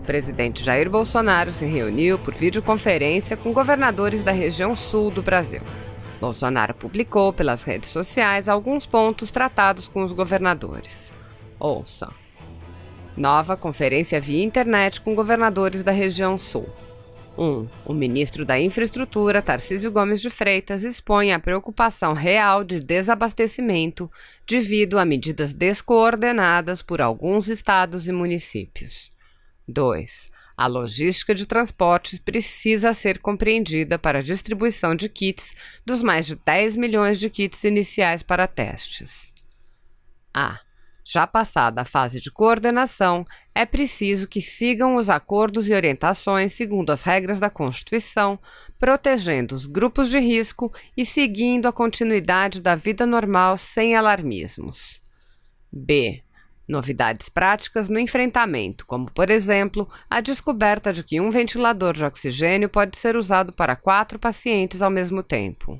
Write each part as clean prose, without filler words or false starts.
presidente Jair Bolsonaro se reuniu por videoconferência com governadores da região sul do Brasil. Bolsonaro publicou pelas redes sociais alguns pontos tratados com os governadores. Ouça. Nova conferência via internet com governadores da região sul. 1. O ministro da Infraestrutura, Tarcísio Gomes de Freitas, expõe a preocupação real de desabastecimento devido a medidas descoordenadas por alguns estados e municípios. 2. A logística de transportes precisa ser compreendida para a distribuição de kits dos mais de 10 milhões de kits iniciais para testes. A. Já passada a fase de coordenação, é preciso que sigam os acordos e orientações segundo as regras da Constituição, protegendo os grupos de risco e seguindo a continuidade da vida normal sem alarmismos. B. Novidades práticas no enfrentamento, como, por exemplo, a descoberta de que um ventilador de oxigênio pode ser usado para 4 pacientes ao mesmo tempo.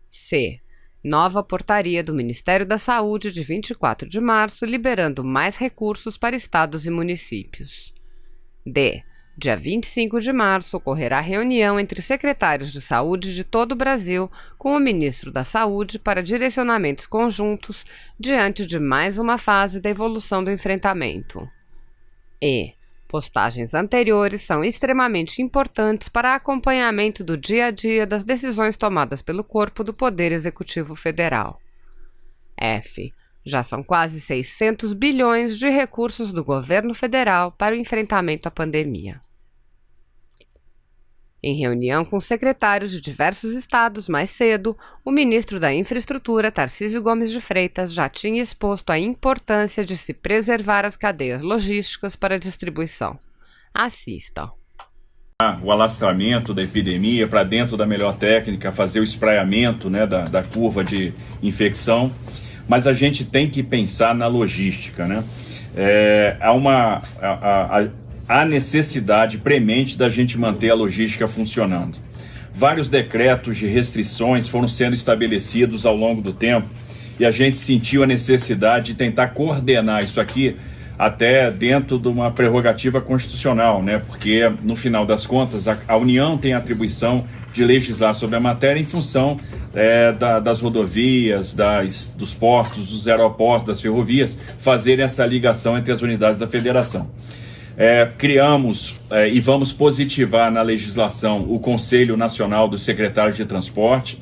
C. Nova portaria do Ministério da Saúde de 24 de março, liberando mais recursos para estados e municípios. D. Dia 25 de março ocorrerá reunião entre secretários de saúde de todo o Brasil com o ministro da Saúde para direcionamentos conjuntos diante de mais uma fase da evolução do enfrentamento. E. Postagens anteriores são extremamente importantes para acompanhamento do dia a dia das decisões tomadas pelo corpo do Poder Executivo Federal. F. Já são quase 600 bilhões de recursos do governo federal para o enfrentamento à pandemia. Em reunião com secretários de diversos estados mais cedo, o ministro da Infraestrutura, Tarcísio Gomes de Freitas, já tinha exposto a importância de se preservar as cadeias logísticas para a distribuição. Assista. O alastramento da epidemia para dentro da melhor técnica, fazer o espraiamento, né, da curva de infecção, mas a gente tem que pensar na logística, né? Há necessidade premente da gente manter a logística funcionando. Vários decretos de restrições foram sendo estabelecidos ao longo do tempo e a gente sentiu a necessidade de tentar coordenar isso aqui até dentro de uma prerrogativa constitucional, né? Porque no final das contas a União tem a atribuição de legislar sobre a matéria em função das rodovias, dos portos, dos aeroportos, das ferrovias, fazerem essa ligação entre as unidades da federação. Criamos e vamos positivar na legislação o Conselho Nacional dos Secretários de Transporte.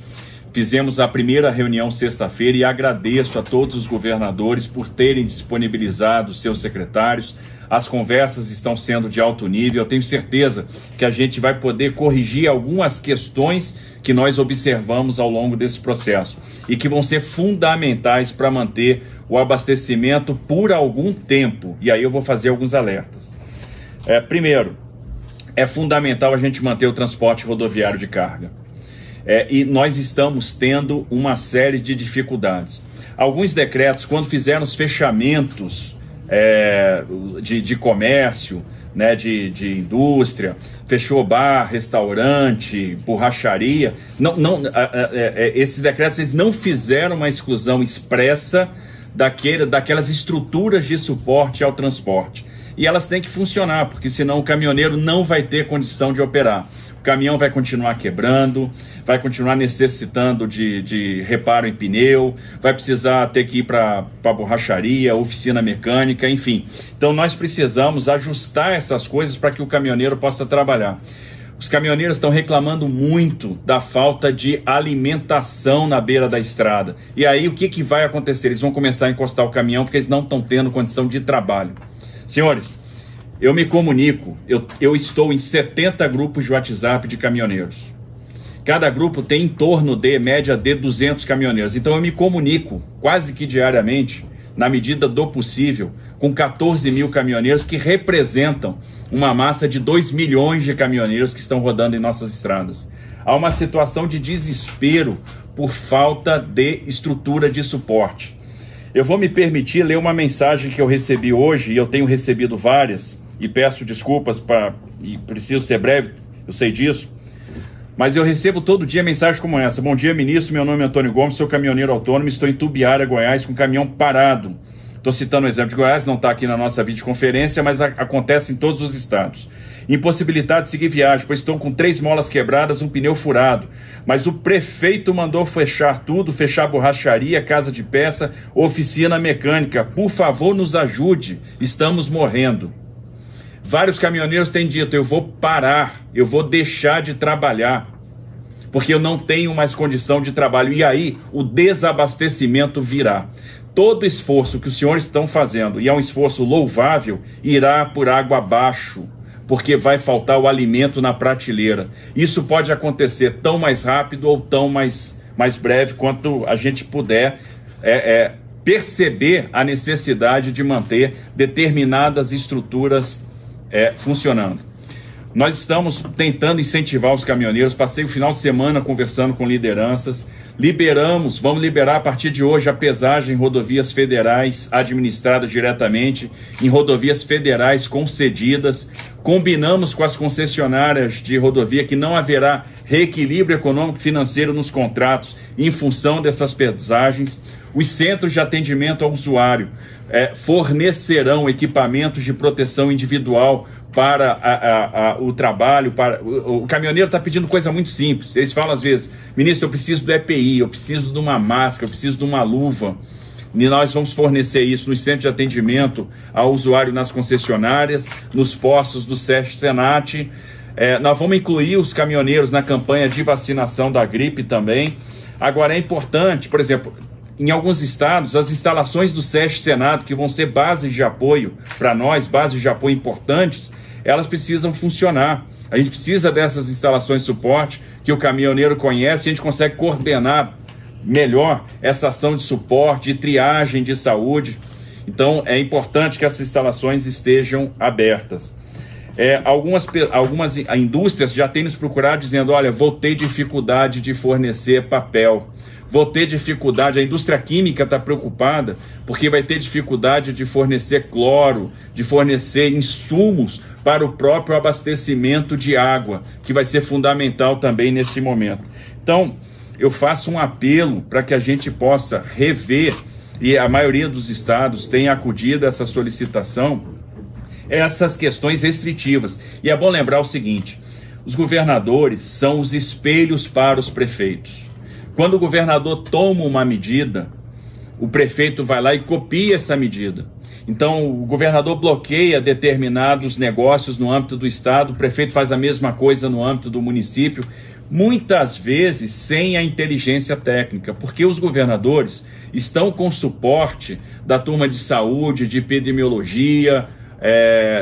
Fizemos a primeira reunião sexta-feira e agradeço a todos os governadores por terem disponibilizado seus secretários. As conversas estão sendo de alto nível. Eu tenho certeza que a gente vai poder corrigir algumas questões que nós observamos ao longo desse processo e que vão ser fundamentais para manter o abastecimento por algum tempo. E aí eu vou fazer alguns alertas. Primeiro, é fundamental a gente manter o transporte rodoviário de carga. E nós estamos tendo uma série de dificuldades. Alguns decretos, quando fizeram os fechamentos de comércio, né, de indústria, fechou bar, restaurante, borracharia, esses decretos eles não fizeram uma exclusão expressa daquelas estruturas de suporte ao transporte. E elas têm que funcionar, porque senão o caminhoneiro não vai ter condição de operar. O caminhão vai continuar quebrando, vai continuar necessitando de reparo em pneu, vai precisar ter que ir para borracharia, oficina mecânica, enfim. Então nós precisamos ajustar essas coisas para que o caminhoneiro possa trabalhar. Os caminhoneiros estão reclamando muito da falta de alimentação na beira da estrada. E aí o que vai acontecer? Eles vão começar a encostar o caminhão porque eles não estão tendo condição de trabalho. Senhores, eu me comunico, eu estou em 70 grupos de WhatsApp de caminhoneiros. Cada grupo tem em torno de, média de 200 caminhoneiros. Então eu me comunico quase que diariamente, na medida do possível, com 14 mil caminhoneiros que representam uma massa de 2 milhões de caminhoneiros que estão rodando em nossas estradas. Há uma situação de desespero por falta de estrutura de suporte. Eu vou me permitir ler uma mensagem que eu recebi hoje, e eu tenho recebido várias, e peço desculpas e preciso ser breve, eu sei disso, mas eu recebo todo dia mensagem como essa. Bom dia, ministro, meu nome é Antônio Gomes, sou caminhoneiro autônomo, estou em Tubiara, Goiás, com caminhão parado. Estou citando o exemplo de Goiás, não está aqui na nossa videoconferência, mas acontece em todos os estados. Impossibilidade de seguir viagem, pois estão com 3 molas quebradas, um pneu furado. Mas o prefeito mandou fechar tudo, fechar borracharia, casa de peça, oficina mecânica. Por favor, nos ajude, estamos morrendo. Vários caminhoneiros têm dito, eu vou parar, eu vou deixar de trabalhar, porque eu não tenho mais condição de trabalho. E aí, o desabastecimento virá. Todo esforço que os senhores estão fazendo, e é um esforço louvável, irá por água abaixo, porque vai faltar o alimento na prateleira. Isso pode acontecer tão mais rápido ou tão mais breve quanto a gente puder perceber a necessidade de manter determinadas estruturas funcionando. Nós estamos tentando incentivar os caminhoneiros. Passei o final de semana conversando com lideranças. Vamos liberar a partir de hoje a pesagem em rodovias federais administradas diretamente, em rodovias federais concedidas. Combinamos com as concessionárias de rodovia que não haverá reequilíbrio econômico e financeiro nos contratos em função dessas pesagens. Os centros de atendimento ao usuário fornecerão equipamentos de proteção individual para o trabalho. O caminhoneiro está pedindo coisa muito simples. Eles falam às vezes, ministro, eu preciso do EPI, eu preciso de uma máscara, eu preciso de uma luva. E nós vamos fornecer isso nos centros de atendimento ao usuário nas concessionárias, nos postos do SESC Senat. Nós vamos incluir os caminhoneiros na campanha de vacinação da gripe também. Agora é importante, por exemplo, em alguns estados, as instalações do SESC Senat, que vão ser bases de apoio para nós, bases de apoio importantes, elas precisam funcionar. A gente precisa dessas instalações de suporte que o caminhoneiro conhece, e a gente consegue coordenar melhor essa ação de suporte, de triagem de saúde. Então é importante que essas instalações estejam abertas. Algumas indústrias já têm nos procurado dizendo, olha, vou ter dificuldade de fornecer papel, vou ter dificuldade, a indústria química está preocupada porque vai ter dificuldade de fornecer cloro, de fornecer insumos para o próprio abastecimento de água, que vai ser fundamental também nesse momento. Então, eu faço um apelo para que a gente possa rever, e a maioria dos estados tem acudido a essa solicitação, essas questões restritivas. E é bom lembrar o seguinte, os governadores são os espelhos para os prefeitos. Quando o governador toma uma medida, o prefeito vai lá e copia essa medida. Então, o governador bloqueia determinados negócios no âmbito do estado, o prefeito faz a mesma coisa no âmbito do município, muitas vezes sem a inteligência técnica, porque os governadores estão com suporte da turma de saúde, de epidemiologia,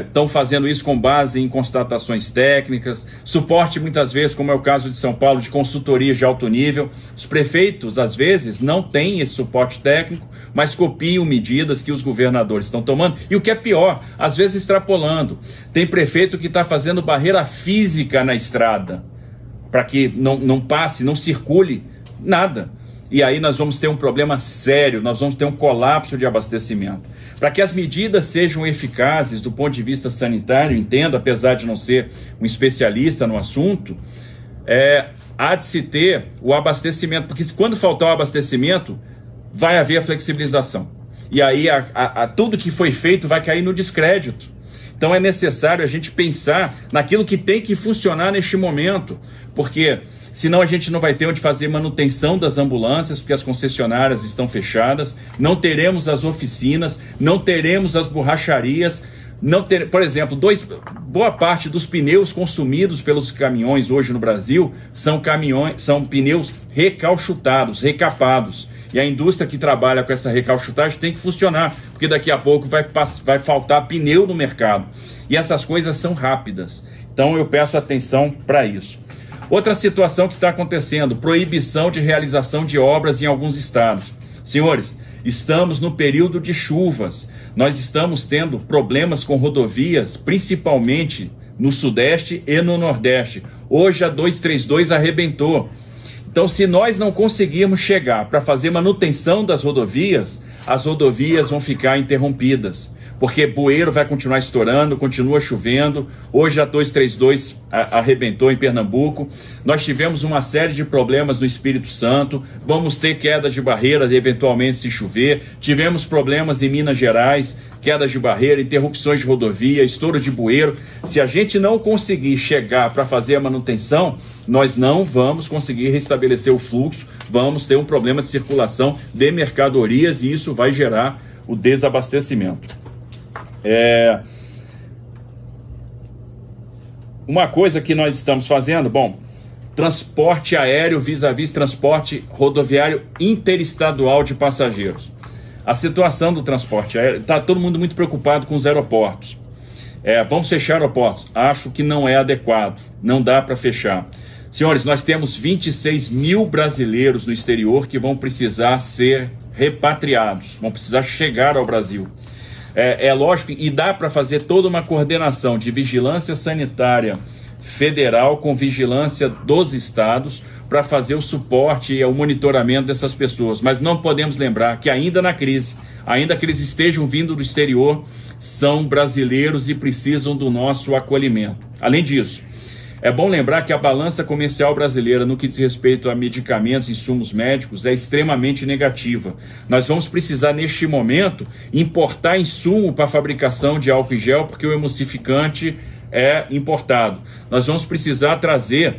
estão fazendo isso com base em constatações técnicas, suporte muitas vezes, como é o caso de São Paulo, de consultorias de alto nível. Os prefeitos, às vezes, não têm esse suporte técnico, mas copiam medidas que os governadores estão tomando, e o que é pior, às vezes extrapolando. Tem prefeito que está fazendo barreira física na estrada, para que não passe, não circule nada. E aí nós vamos ter um problema sério, nós vamos ter um colapso de abastecimento. Para que as medidas sejam eficazes do ponto de vista sanitário, entendo, apesar de não ser um especialista no assunto, há de se ter o abastecimento, porque quando faltar o abastecimento, vai haver a flexibilização. E aí tudo que foi feito vai cair no descrédito. Então é necessário a gente pensar naquilo que tem que funcionar neste momento, porque senão a gente não vai ter onde fazer manutenção das ambulâncias, porque as concessionárias estão fechadas, não teremos as oficinas, não teremos as borracharias, por exemplo, boa parte dos pneus consumidos pelos caminhões hoje no Brasil são pneus recalchutados, recapados. E a indústria que trabalha com essa recalchutagem tem que funcionar, porque daqui a pouco vai faltar pneu no mercado. E essas coisas são rápidas. Então eu peço atenção para isso. Outra situação que está acontecendo, proibição de realização de obras em alguns estados. Senhores, estamos no período de chuvas. Nós estamos tendo problemas com rodovias, principalmente no Sudeste e no Nordeste. Hoje a 232 arrebentou. Então, se nós não conseguirmos chegar para fazer manutenção das rodovias, as rodovias vão ficar interrompidas. porque bueiro vai continuar estourando, continua chovendo. Hoje a 232 arrebentou em Pernambuco. Nós tivemos uma série de problemas no Espírito Santo, vamos ter queda de barreiras eventualmente se chover. Tivemos problemas em Minas Gerais, quedas de barreira, interrupções de rodovia, estouro de bueiro. Se a gente não conseguir chegar para fazer a manutenção, nós não vamos conseguir restabelecer o fluxo, vamos ter um problema de circulação de mercadorias e isso vai gerar o desabastecimento. Uma coisa que nós estamos fazendo, transporte aéreo vis-à-vis transporte rodoviário interestadual de passageiros. A situação do transporte aéreo, está todo mundo muito preocupado com os aeroportos. Vamos fechar aeroportos? Acho que não é adequado, não dá para fechar. Senhores, nós temos 26 mil brasileiros no exterior que vão precisar ser repatriados, vão precisar chegar ao Brasil. Lógico, e dá para fazer toda uma coordenação de vigilância sanitária federal com vigilância dos estados para fazer o suporte e o monitoramento dessas pessoas. Mas não podemos lembrar que ainda na crise, ainda que eles estejam vindo do exterior, são brasileiros e precisam do nosso acolhimento. Além disso, é bom lembrar que a balança comercial brasileira no que diz respeito a medicamentos e insumos médicos é extremamente negativa. Nós vamos precisar, neste momento, importar insumo para a fabricação de álcool em gel, porque o emulsificante é importado. Nós vamos precisar trazer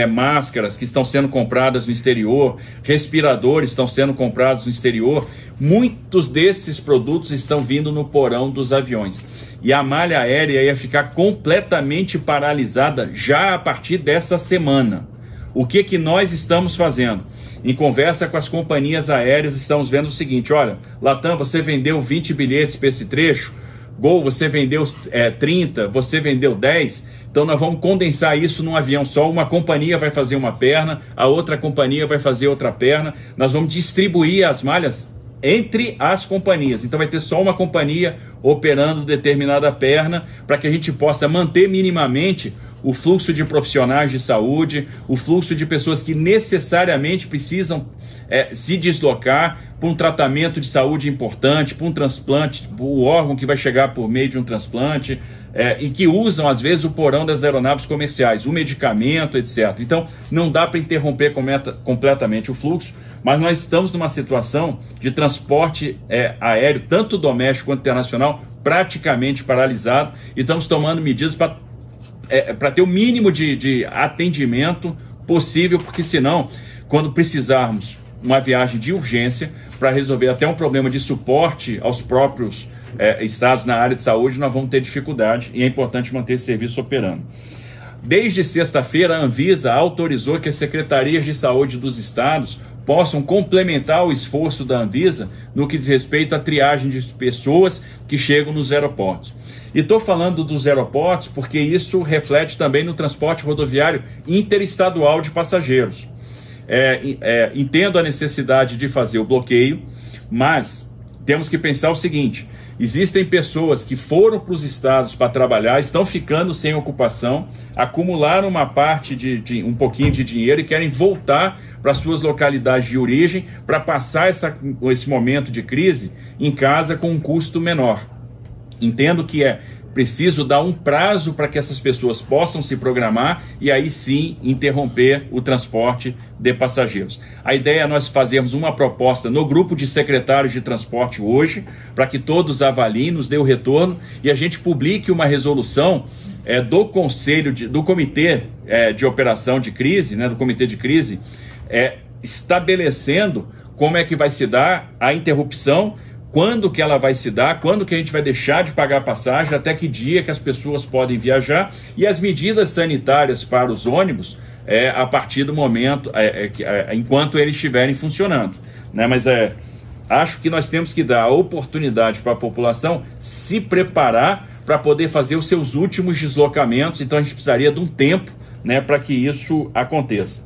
máscaras que estão sendo compradas no exterior, respiradores estão sendo comprados no exterior. Muitos desses produtos estão vindo no porão dos aviões. E a malha aérea ia ficar completamente paralisada já a partir dessa semana. O que nós estamos fazendo? Em conversa com as companhias aéreas, estamos vendo o seguinte: olha, Latam, você vendeu 20 bilhetes para esse trecho, Gol, você vendeu 30, você vendeu 10, então nós vamos condensar isso num avião só. Uma companhia vai fazer uma perna, a outra companhia vai fazer outra perna, nós vamos distribuir as malhas entre as companhias, então vai ter só uma companhia operando determinada perna, para que a gente possa manter minimamente o fluxo de profissionais de saúde, o fluxo de pessoas que necessariamente precisam se deslocar para um tratamento de saúde importante, para um transplante, o órgão que vai chegar por meio de um transplante, e que usam às vezes o porão das aeronaves comerciais, o medicamento, etc. Então não dá para interromper completamente o fluxo, mas nós estamos numa situação de transporte aéreo, tanto doméstico quanto internacional, praticamente paralisado, e estamos tomando medidas para ter o mínimo de atendimento possível, porque senão, quando precisarmos uma viagem de urgência para resolver até um problema de suporte aos próprios estados na área de saúde, nós vamos ter dificuldade, e é importante manter esse serviço operando. Desde sexta-feira, a Anvisa autorizou que as secretarias de saúde dos estados possam complementar o esforço da Anvisa no que diz respeito à triagem de pessoas que chegam nos aeroportos. E estou falando dos aeroportos porque isso reflete também no transporte rodoviário interestadual de passageiros. Entendo a necessidade de fazer o bloqueio, mas temos que pensar o seguinte: existem pessoas que foram para os estados para trabalhar, estão ficando sem ocupação, acumularam uma parte um pouquinho de dinheiro e querem voltar para suas localidades de origem para passar esse momento de crise em casa com um custo menor. Entendo que é preciso dar um prazo para que essas pessoas possam se programar e aí sim interromper o transporte de passageiros. A ideia é nós fazermos uma proposta no grupo de secretários de transporte hoje, para que todos avaliem, nos dê o retorno e a gente publique uma resolução do conselho, do comitê de operação de crise, do comitê de crise, estabelecendo como é que vai se dar a interrupção, quando que ela vai se dar, quando que a gente vai deixar de pagar a passagem, até que dia que as pessoas podem viajar, e as medidas sanitárias para os ônibus a partir do momento, enquanto eles estiverem funcionando. Mas acho que nós temos que dar a oportunidade para a população se preparar para poder fazer os seus últimos deslocamentos, então a gente precisaria de um tempo para que isso aconteça.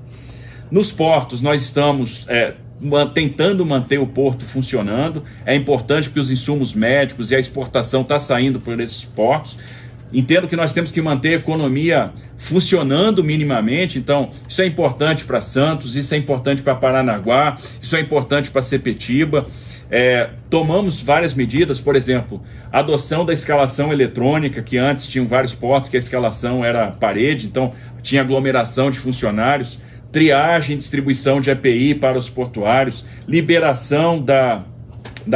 Nos portos nós estamos tentando manter o porto funcionando. É importante que os insumos médicos e a exportação está saindo por esses portos. Entendo que nós temos que manter a economia funcionando minimamente, então isso é importante para Santos, isso é importante para Paranaguá, isso é importante para Sepetiba. Tomamos várias medidas, por exemplo, adoção da escalação eletrônica, que antes tinham vários portos que a escalação era parede, então tinha aglomeração de funcionários, triagem e distribuição de EPI para os portuários, liberação da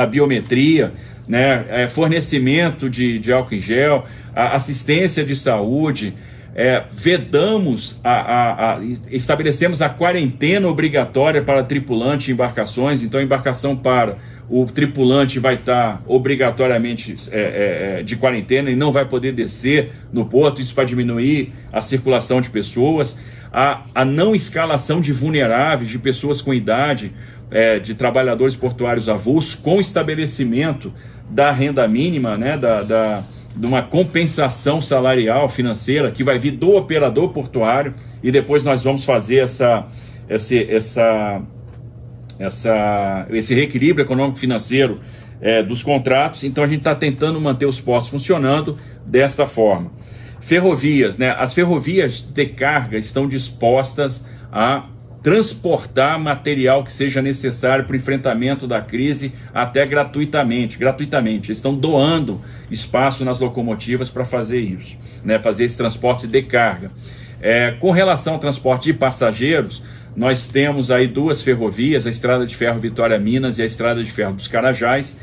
biometria, né, fornecimento de álcool em gel, assistência de saúde, estabelecemos a quarentena obrigatória para tripulante em embarcações. Então a embarcação para, o tripulante vai estar obrigatoriamente de quarentena e não vai poder descer no porto, isso para diminuir a circulação de pessoas. A não escalação de vulneráveis, de pessoas com idade, de trabalhadores portuários avulsos, com estabelecimento da renda mínima, né, de uma compensação salarial financeira que vai vir do operador portuário, e depois nós vamos fazer esse reequilíbrio econômico-financeiro dos contratos. Então a gente está tentando manter os portos funcionando dessa forma. Ferrovias, né? As ferrovias de carga estão dispostas a transportar material que seja necessário para o enfrentamento da crise, até gratuitamente. Estão doando espaço nas locomotivas para fazer isso, né? Fazer esse transporte de carga. Com relação ao transporte de passageiros, nós temos aí duas ferrovias, a Estrada de Ferro Vitória Minas e a Estrada de Ferro dos Carajás.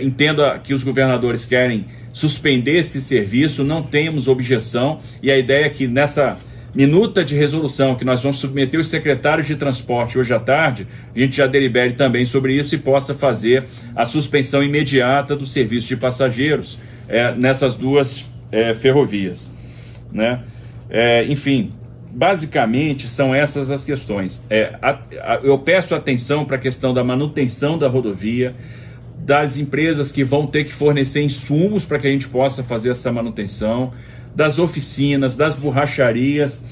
Entenda que os governadores querem suspender esse serviço, não temos objeção, e a ideia é que nessa minuta de resolução que nós vamos submeter os secretários de transporte hoje à tarde, a gente já delibere também sobre isso e possa fazer a suspensão imediata do serviço de passageiros nessas duas ferrovias, né? Enfim, basicamente são essas as questões. Eu peço atenção para a questão da manutenção da rodovia, das empresas que vão ter que fornecer insumos para que a gente possa fazer essa manutenção, das oficinas, das borracharias,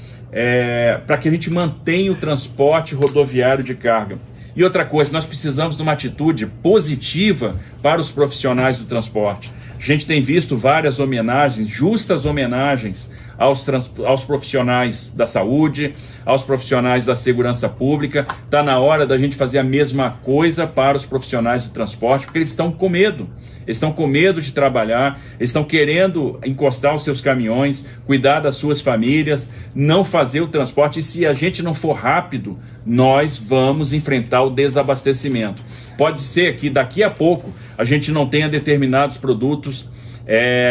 para que a gente mantenha o transporte rodoviário de carga. E outra coisa, nós precisamos de uma atitude positiva para os profissionais do transporte. A gente tem visto várias homenagens, justas homenagens aos profissionais da saúde, aos profissionais da segurança pública. Está na hora da gente fazer a mesma coisa para os profissionais de transporte, porque eles estão com medo. Eles estão com medo de trabalhar, eles estão querendo encostar os seus caminhões, cuidar das suas famílias, não fazer o transporte. E se a gente não for rápido, nós vamos enfrentar o desabastecimento. Pode ser que daqui a pouco a gente não tenha determinados produtos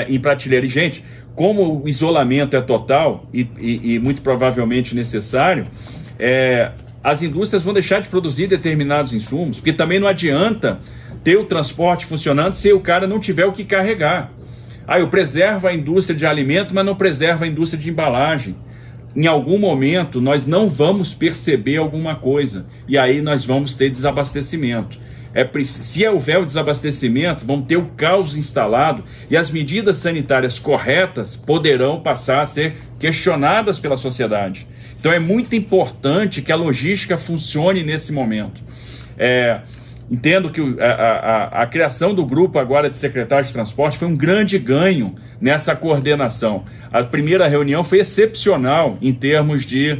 em prateleira. E, gente, como o isolamento é total e muito provavelmente necessário, as indústrias vão deixar de produzir determinados insumos, porque também não adianta ter o transporte funcionando se o cara não tiver o que carregar. Eu preservo a indústria de alimento, mas não preservo a indústria de embalagem. Em algum momento nós não vamos perceber alguma coisa, e aí nós vamos ter desabastecimento. Se houver o desabastecimento, vamos ter o caos instalado, e as medidas sanitárias corretas poderão passar a ser questionadas pela sociedade. Então é muito importante que a logística funcione nesse momento. Entendo que a criação do grupo agora de secretários de transporte foi um grande ganho nessa coordenação. A primeira reunião foi excepcional em termos de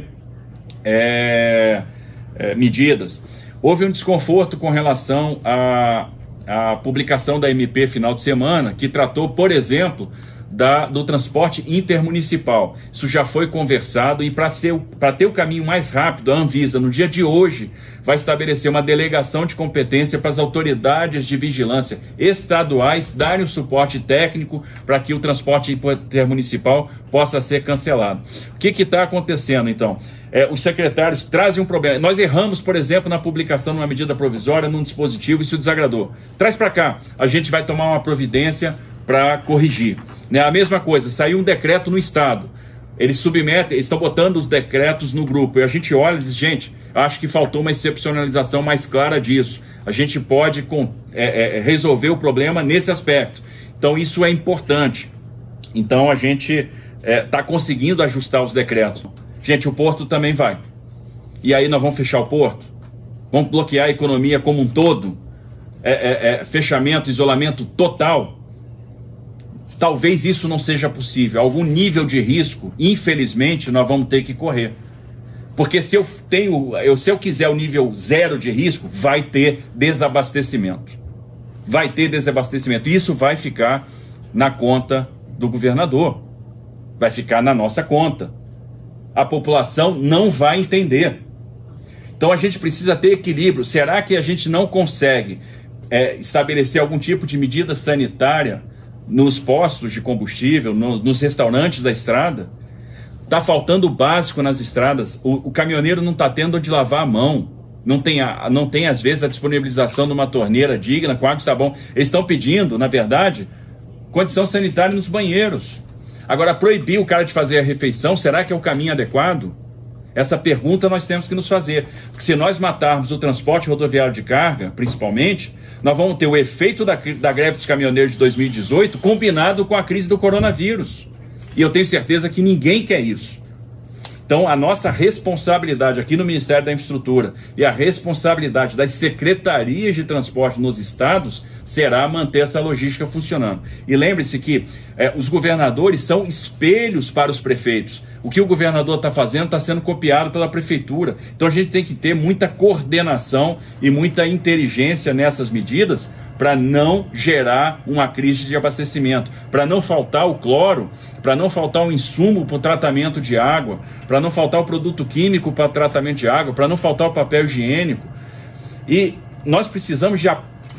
medidas. Houve um desconforto com relação à publicação da MP final de semana, que tratou, por exemplo, do transporte intermunicipal. Isso já foi conversado, e para ter o caminho mais rápido, a Anvisa, no dia de hoje, vai estabelecer uma delegação de competência para as autoridades de vigilância estaduais darem o suporte técnico para que o transporte intermunicipal possa ser cancelado. O que está acontecendo, então? Os secretários trazem um problema. Nós erramos, por exemplo, na publicação de uma medida provisória num dispositivo, isso desagradou. Traz para cá, a gente vai tomar uma providência para corrigir. A mesma coisa, saiu um decreto no Estado, eles estão botando os decretos no grupo, e a gente olha e diz, gente, acho que faltou uma excepcionalização mais clara disso. A gente pode resolver o problema nesse aspecto. Então isso é importante. Então a gente está conseguindo ajustar os decretos. Gente, o porto também vai. E aí nós vamos fechar o porto? Vamos bloquear a economia como um todo? Fechamento, isolamento total? Talvez isso não seja possível. Algum nível de risco, infelizmente, nós vamos ter que correr. Porque se eu quiser o nível zero de risco, vai ter desabastecimento. vai ter desabastecimento. Isso vai ficar na conta do governador, vai ficar na nossa conta. A população não vai entender. Então a gente precisa ter equilíbrio. Será que a gente não consegue estabelecer algum tipo de medida sanitária nos postos de combustível, nos restaurantes da estrada? Está faltando o básico nas estradas. O caminhoneiro não está tendo onde lavar a mão. Não tem, às vezes, a disponibilização de uma torneira digna com água e sabão. Eles estão pedindo, na verdade, condição sanitária nos banheiros. Agora, proibir o cara de fazer a refeição, será que é o caminho adequado? Essa pergunta nós temos que nos fazer. Porque se nós matarmos o transporte rodoviário de carga, principalmente, nós vamos ter o efeito da greve dos caminhoneiros de 2018 combinado com a crise do coronavírus. E eu tenho certeza que ninguém quer isso. Então, a nossa responsabilidade aqui no Ministério da Infraestrutura e a responsabilidade das secretarias de transporte nos estados será manter essa logística funcionando. E lembre-se que os governadores são espelhos para os prefeitos. O que o governador está fazendo está sendo copiado pela prefeitura. Então, a gente tem que ter muita coordenação e muita inteligência nessas medidas para não gerar uma crise de abastecimento, para não faltar o cloro, para não faltar o insumo para o tratamento de água, para não faltar o produto químico para tratamento de água, para não faltar o papel higiênico. E nós precisamos de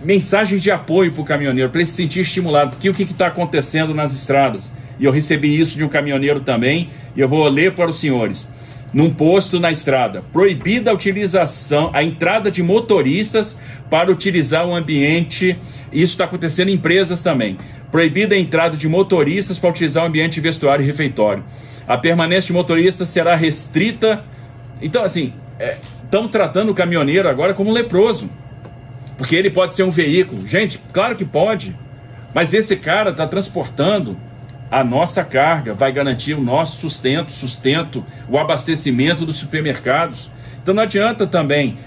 mensagens de apoio para o caminhoneiro, para ele se sentir estimulado, porque o que está acontecendo nas estradas? E eu recebi isso de um caminhoneiro também, e eu vou ler para os senhores. Num posto na estrada, proibida a utilização, a entrada de motoristas para utilizar o ambiente, isso está acontecendo em empresas também, proibida a entrada de motoristas para utilizar o ambiente de vestuário e refeitório. A permanência de motoristas será restrita. Então, assim, estamos tratando o caminhoneiro agora como um leproso, porque ele pode ser um veículo. Gente, claro que pode, mas esse cara está transportando a nossa carga, vai garantir o nosso sustento, o abastecimento dos supermercados. Então não adianta também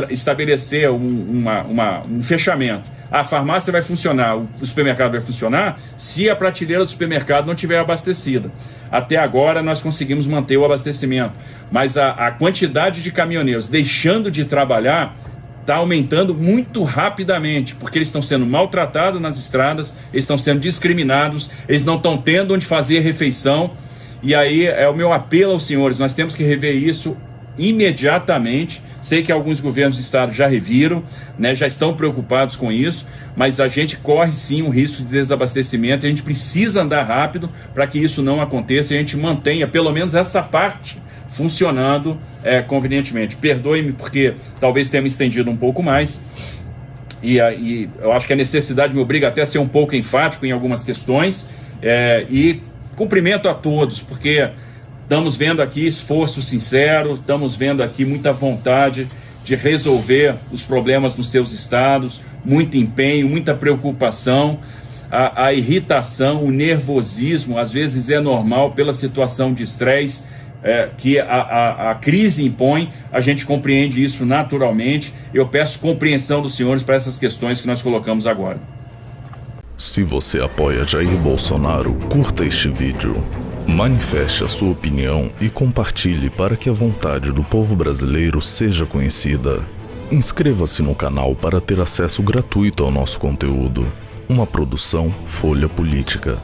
estabelecer um fechamento. A farmácia vai funcionar, o supermercado vai funcionar se a prateleira do supermercado não estiver abastecida. Até agora nós conseguimos manter o abastecimento, mas a quantidade de caminhoneiros deixando de trabalhar está aumentando muito rapidamente, porque eles estão sendo maltratados nas estradas, eles estão sendo discriminados, eles não estão tendo onde fazer refeição. E aí é o meu apelo aos senhores, nós temos que rever isso imediatamente. Sei que alguns governos de estado já reviram, né, já estão preocupados com isso, mas a gente corre sim um risco de desabastecimento, e a gente precisa andar rápido para que isso não aconteça e a gente mantenha pelo menos essa parte funcionando convenientemente. Perdoe-me porque talvez tenha me estendido um pouco mais, e eu acho que a necessidade me obriga até a ser um pouco enfático em algumas questões, e cumprimento a todos, porque estamos vendo aqui esforço sincero, estamos vendo aqui muita vontade de resolver os problemas nos seus estados, muito empenho, muita preocupação. A irritação, o nervosismo, às vezes é normal pela situação de estresse que a crise impõe. A gente compreende isso naturalmente. Eu peço compreensão dos senhores para essas questões que nós colocamos agora. Se você apoia Jair Bolsonaro, curta este vídeo, manifeste a sua opinião e compartilhe para que a vontade do povo brasileiro seja conhecida. Inscreva-se no canal para ter acesso gratuito ao nosso conteúdo. Uma produção Folha Política.